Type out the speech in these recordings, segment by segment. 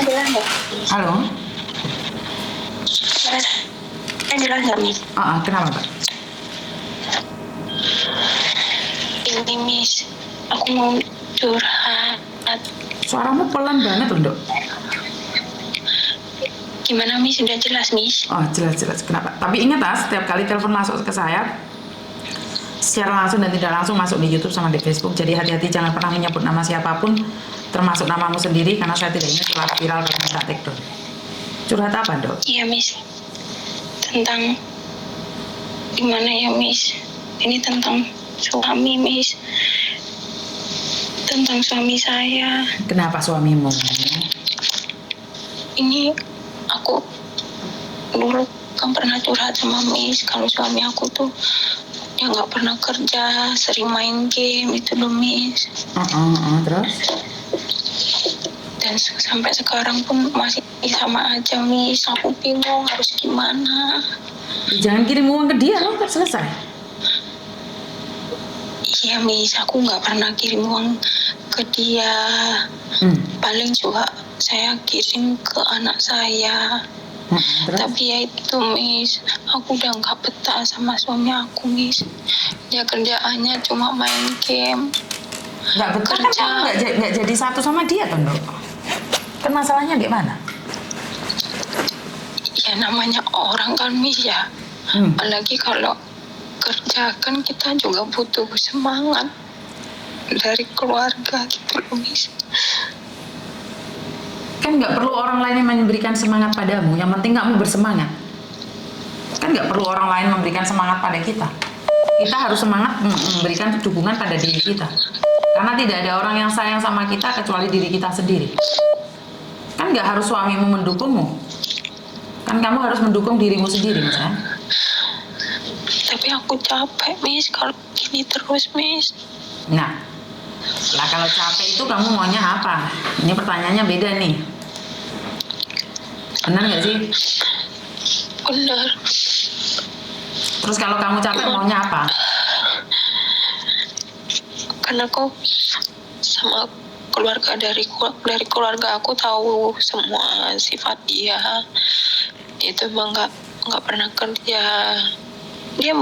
Jelas nggak? Halo? Jelas nggak, Miss? Kenapa, Pak? Ini, Miss, aku mau curhat. Suaramu pelan banget, Dok. Gimana, Miss? Sudah jelas, Miss? Oh, jelas. Kenapa? Tapi ingat setiap kali telepon masuk ke saya, secara langsung dan tidak langsung masuk di YouTube sama di Facebook. Jadi hati-hati, jangan pernah menyebut nama siapapun, termasuk namamu sendiri, karena saya tidak ingin telah viral dan minta take down. Curhat apa, Dok? Iya, Miss. Tentang gimana ya, Miss? Ini tentang suami, Miss. Tentang suami saya. Kenapa suamimu? Ini aku dulu kan pernah curhat sama Miss kalau suami aku tuh ya nggak pernah kerja, sering main game itu loh, Miss. Terus? Dan sampai sekarang pun masih sama aja, Miss. Aku bingung harus gimana. Jangan kirim uang ke dia, loh, kan selesai. Iya, Miss, aku nggak pernah kirim uang ke dia. Paling juga saya kirim ke anak saya. Tapi ya itu, Miss, aku udah nggak betah sama suami aku, Miss. Dia kerjaannya cuma main game. Nggak betah kan kamu nggak jadi satu sama dia kan, Dok? Kan masalahnya gimana? Ya namanya orang kan, Miss, ya. Apalagi kalau kerja kan kita juga butuh semangat dari keluarga gitu loh, Miss. Kan nggak perlu orang lain yang memberikan semangat padamu, yang penting kamu bersemangat. Kan nggak perlu orang lain memberikan semangat pada kita. Kita harus semangat memberikan dukungan pada diri kita. Karena tidak ada orang yang sayang sama kita kecuali diri kita sendiri. Kan nggak harus suamimu mendukungmu. Kan kamu harus mendukung dirimu sendiri, misalnya. Tapi aku capek, Miss, kalau gini terus, Miss. Nah, kalau capek itu kamu maunya apa? Ini pertanyaannya beda nih. Benar nggak sih? Benar. Terus kalau kamu capek maunya apa? Karena aku sama keluarga dari keluarga aku tahu semua sifat dia. Itu emang nggak pernah kerja. Dia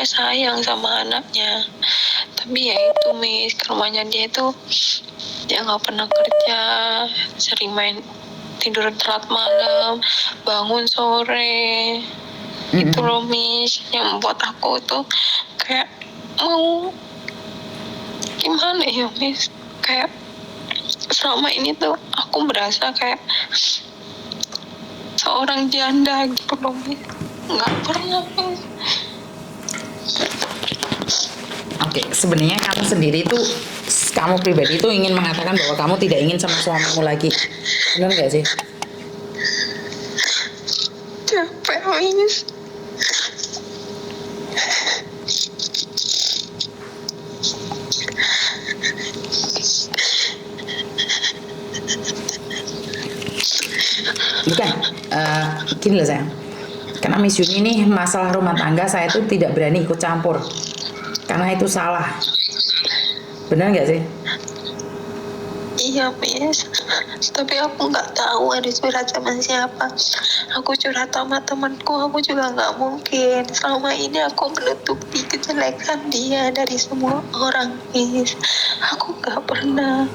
sayang sama anaknya. Tapi ya itu, Miss, ke rumahnya dia itu dia nggak pernah kerja, sering main, tidur telat malam, bangun sore. Itu loh, Miss, yang membuat aku tuh kayak mau gimana ya, Miss, kayak selama ini tuh aku berasa kayak seorang janda gitu loh, Miss. Nggak pernah, Miss. Oke, sebenarnya kamu sendiri itu, kamu pribadi itu ingin mengatakan bahwa kamu tidak ingin sama suamimu lagi. Benar nggak sih? Capek, Miss. Bukan, gini loh sayang. Karena Miss Yuni ini masalah rumah tangga saya itu tidak berani ikut campur. Karena itu salah. Benar nggak sih? Iya, Miss. Tapi aku nggak tahu harus curhat sama siapa. Aku curhat sama temanku, aku juga nggak mungkin. Selama ini aku menutupi kejelekan dia dari semua orang, Miss. Aku nggak pernah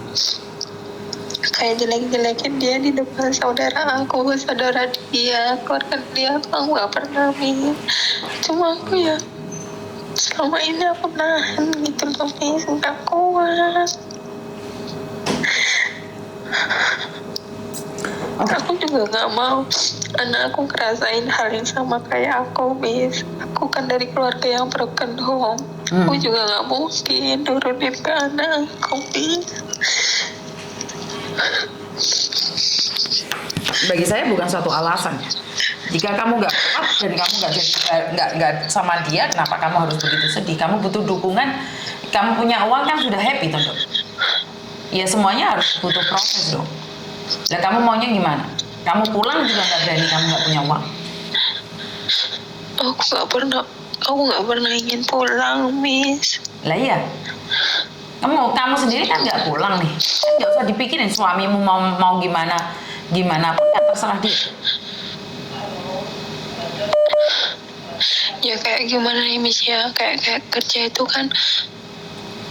kayak jelek-jelekin dia di depan saudara dia, keluarga dia. Aku nggak pernah, Miss. Cuma aku ya selama ini aku nahan gitu loh, Miss. Nggak kuat. Aku juga nggak mau anak aku ngerasain hal yang sama kayak aku, Miss. Aku kan dari keluarga yang broken home. Aku juga nggak mungkin nurunin ke anak aku, Miss. Bagi saya bukan suatu alasan. Jika kamu nggak kuat dan kamu nggak sama dia, kenapa kamu harus begitu sedih? Kamu butuh dukungan. Kamu punya uang kan sudah happy, tentu. Ya semuanya harus butuh proses dong. Lah kamu maunya gimana? Kamu pulang juga nggak berani, kamu nggak punya uang. Aku nggak pernah ingin pulang, Miss. Lah iya. Kamu sendiri kan nggak pulang nih, kan nggak usah dipikirin suamimu mau gimana pun kan terserah dia. Ya kayak gimana nih Miss ya, kayak kerja itu kan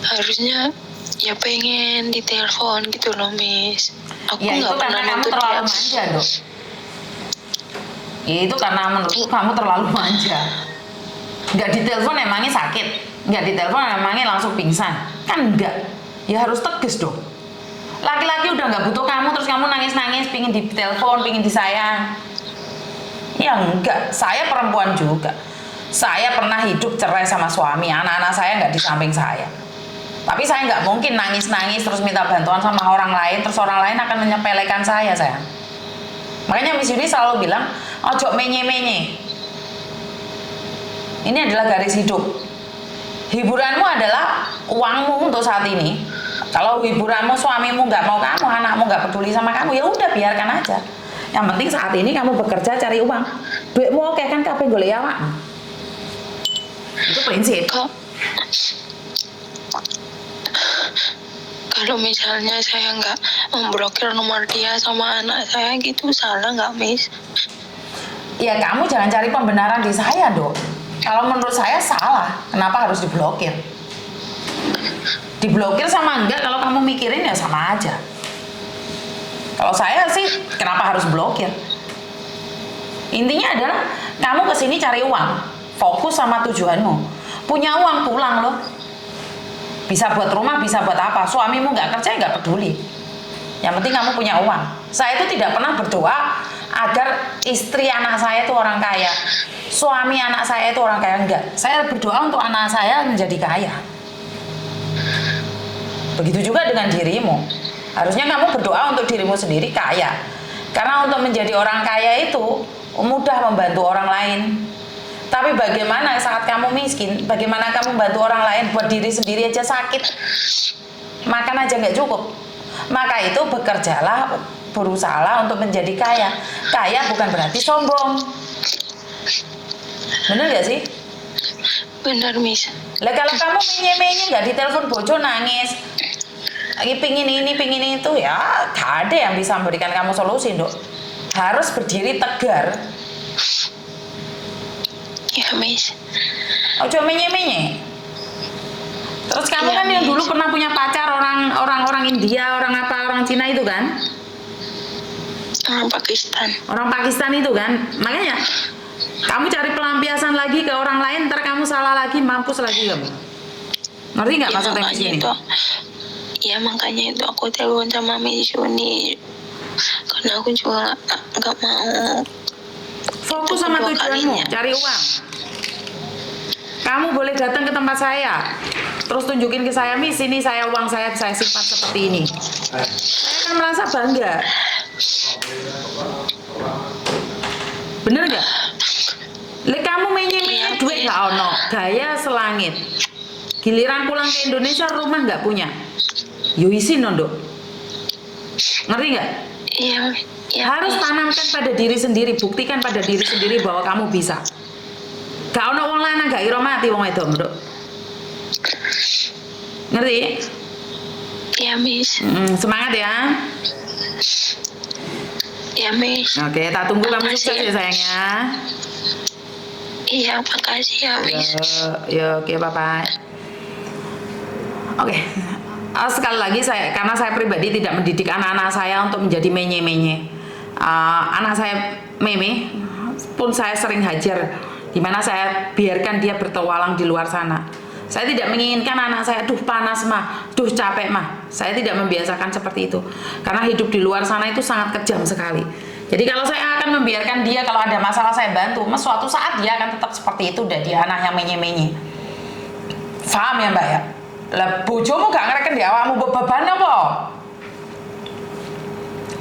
harusnya ya pengen ditelepon gitu loh Miss. Aku Ya itu nggak karena pernah kamu nuntut terlalu dia. manja dong. Ya itu karena menurutku kamu terlalu manja. Nggak ditelepon emangnya sakit, nggak ditelepon emangnya langsung pingsan, kan enggak. Ya harus tegas dong. Laki-laki udah nggak butuh kamu, terus kamu nangis-nangis pingin ditelepon, pingin disayang. Ya enggak, saya perempuan juga. Saya pernah hidup cerai sama suami, anak-anak saya nggak di samping saya. Tapi saya nggak mungkin nangis-nangis terus minta bantuan sama orang lain, terus orang lain akan menyepelekan saya, sayang. Makanya Miss Yuni selalu bilang, ojo menye-menye. Ini adalah garis hidup. Hiburanmu adalah uangmu untuk saat ini. Kalau hiburanmu suamimu nggak mau kamu, anakmu nggak peduli sama kamu, ya udah biarkan aja. Yang penting saat ini kamu bekerja cari uang. Duitmu oke kan kabeh golek awakmu. Itu prinsip. Kalau misalnya saya nggak memblokir nomor dia sama anak saya gitu, salah nggak Miss? Ya kamu jangan cari pembenaran di saya dong. Kalau menurut saya salah, kenapa harus diblokir? Diblokir sama enggak kalau kamu mikirin ya sama aja. Kalau saya sih kenapa harus blokir? Intinya adalah kamu kesini cari uang, fokus sama tujuanmu. Punya uang pulang loh. Bisa buat rumah, bisa buat apa. Suamimu nggak kerja nggak peduli. Yang penting kamu punya uang. Saya itu tidak pernah berdoa agar istri anak saya itu orang kaya, suami anak saya itu orang kaya, enggak. Saya berdoa untuk anak saya menjadi kaya. Begitu juga dengan dirimu. Harusnya kamu berdoa untuk dirimu sendiri kaya. Karena untuk menjadi orang kaya itu mudah membantu orang lain. Tapi bagaimana saat kamu miskin? Bagaimana kamu bantu orang lain? Buat diri sendiri aja sakit, makan aja nggak cukup. Maka itu bekerjalah, berusahalah untuk menjadi kaya. Kaya bukan berarti sombong. Bener gak sih? Benar Miss. Lah kalau kamu menye-menye nggak ditelepon bojo nangis, lagi pingin ini pingin itu, ya gak ada yang bisa memberikan kamu solusi dok. Harus berdiri tegar. Ya Miss. Ojo menye-menye. Terus kamu Ya, kan yang Miss. dulu pernah punya pacar orang India, orang Cina itu kan? Orang Pakistan. Orang Pakistan itu kan? Makanya kamu cari pelampiasan lagi ke orang lain, ntar kamu salah lagi, mampus lagi kamu. Ngerti nggak maksudnya di sini? Ya makanya itu aku telepon sama Miss Yuni. Karena aku juga nggak mau. Fokus sama kedua tujuanmu, kalinya. cari uang. Kamu boleh datang ke tempat saya, terus tunjukin ke saya, Miss, ini saya uang saya simpan seperti ini. Saya akan merasa bangga. Bener nggak? Kamu menye-menye duit nggak ono, gaya selangit. Giliran pulang ke Indonesia rumah nggak punya. Yo isin dong. Ngerti nggak? Iya. Ya, Harus Miss. tanamkan pada diri sendiri, buktikan pada diri sendiri bahwa kamu bisa. Gak ono wong lanang gak ira mati wong wedok, Nduk. Ngerti? Ya Miss. Semangat ya. Ya Miss. Oke, tak tunggu kamu Makasih. sukses ya sayangnya. Iya makasih ya Miss. Yo, oke, bye-bye. Oke. Sekali lagi karena saya pribadi tidak mendidik anak-anak saya untuk menjadi menye-menye. Anak saya Meme pun saya sering hajar, dimana saya biarkan dia bertualang di luar sana. Saya tidak menginginkan anak saya, duh panas mah, duh capek mah. Saya tidak membiasakan seperti itu, karena hidup di luar sana itu sangat kejam sekali. Jadi kalau saya akan membiarkan dia, kalau ada masalah saya bantu, mas suatu saat dia akan tetap seperti itu, dan dia anak yang menye-menye. Paham ya mbak ya? Lah bojomu gak ngereken di awakmu beban apa?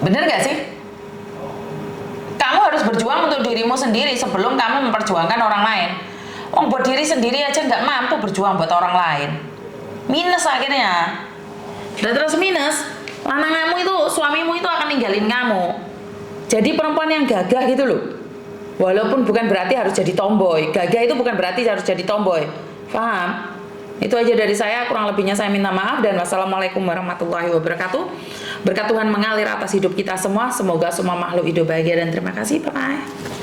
Bener gak sih? Kamu harus berjuang untuk dirimu sendiri sebelum kamu memperjuangkan orang lain. Buat diri sendiri aja nggak mampu berjuang buat orang lain. Minus akhirnya. Dan terus minus, lananganmu itu, suamimu itu akan ninggalin kamu. Jadi perempuan yang gagah gitu loh. Walaupun bukan berarti harus jadi tomboy. Gagah itu bukan berarti harus jadi tomboy. Paham? Itu aja dari saya, kurang lebihnya saya minta maaf dan wassalamualaikum warahmatullahi wabarakatuh. Berkat Tuhan mengalir atas hidup kita semua, semoga semua makhluk hidup bahagia dan terima kasih, bye-bye.